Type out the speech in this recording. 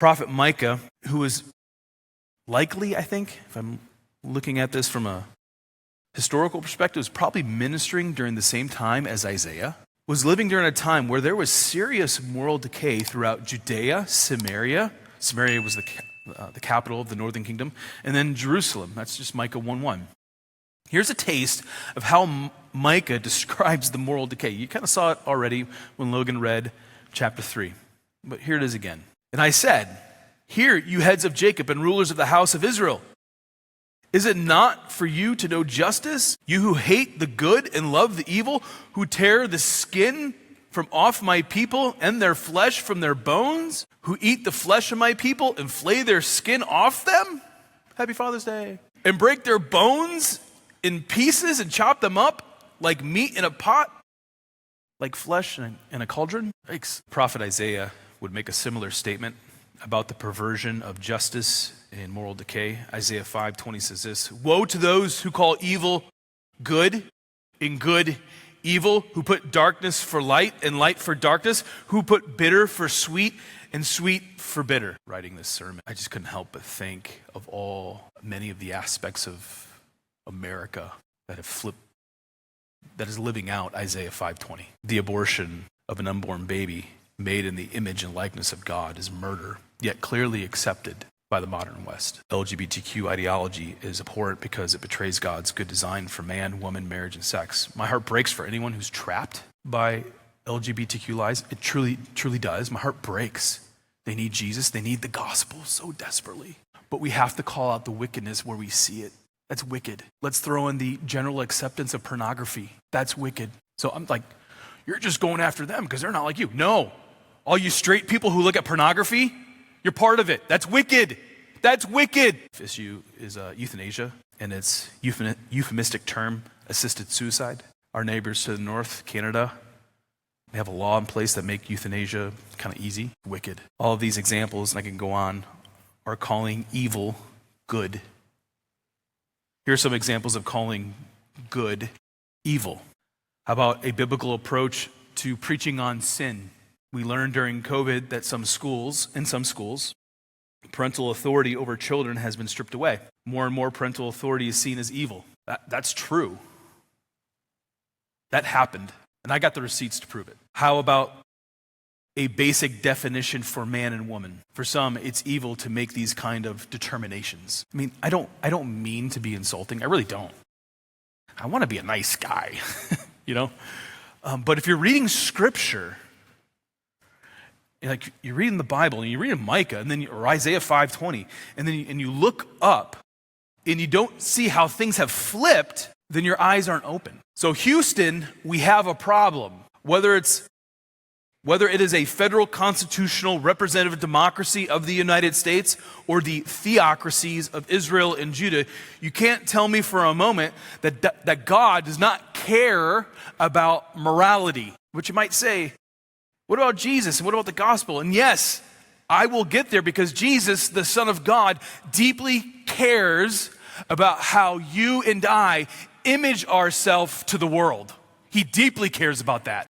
Prophet Micah, who was likely, I think, if I'm looking at this from a historical perspective, was probably ministering during the same time as Isaiah, was living during a time where there was serious moral decay throughout Judea, Samaria. Samaria was the capital of the northern kingdom, and then Jerusalem. That's just Micah 1:1. Here's a taste of how Micah describes the moral decay. You kind of saw it already when Logan read chapter 3, but here it is again. And I said, "Hear, you heads of Jacob and rulers of the house of Israel. Is it not for you to know justice? You who hate the good and love the evil, who tear the skin from off my people and their flesh from their bones, who eat the flesh of my people and flay their skin off them?" Happy Father's Day. "And break their bones in pieces and chop them up like meat in a pot, like flesh in a cauldron." Yikes. Prophet Isaiah would make a similar statement about the perversion of justice and moral decay. Isaiah 5:20 says this: "Woe to those who call evil good and good evil, who put darkness for light and light for darkness, who put bitter for sweet and sweet for bitter." Writing this sermon, I just couldn't help but think of many of the aspects of America that have flipped, that is living out Isaiah 5:20. The abortion of an unborn baby made in the image and likeness of God is murder, yet clearly accepted by the modern West. LGBTQ ideology is abhorrent because it betrays God's good design for man, woman, marriage, and sex. My heart breaks for anyone who's trapped by LGBTQ lies. It truly, truly does. My heart breaks. They need Jesus. They need the gospel so desperately. But we have to call out the wickedness where we see it. That's wicked. Let's throw in the general acceptance of pornography. That's wicked. So I'm like, you're just going after them because they're not like you. No. All you straight people who look at pornography, you're part of it. That's wicked. That's wicked. This issue is euthanasia, and its euphemistic term, assisted suicide. Our neighbors to the north, Canada, they have a law in place that make euthanasia kind of easy. Wicked. All of these examples, and I can go on, are calling evil good. Here are some examples of calling good evil. How about a biblical approach to preaching on sin? We learned during COVID that in some schools, parental authority over children has been stripped away. More and more parental authority is seen as evil. That's true. That happened, and I got the receipts to prove it. How about a basic definition for man and woman? For some, it's evil to make these kind of determinations. I mean, I don't mean to be insulting. I really don't. I want to be a nice guy, you know? But if you're reading Scripture, like you're reading the Bible and you're reading Micah or Isaiah 5:20, and you look up and you don't see how things have flipped, then your eyes aren't open. So Houston, we have a problem. Whether it is a federal constitutional representative democracy of the United States or the theocracies of Israel and Judah, you can't tell me for a moment that God does not care about morality. But you might say, what about Jesus and what about the gospel? And yes, I will get there because Jesus, the Son of God, deeply cares about how you and I image ourselves to the world. He deeply cares about that.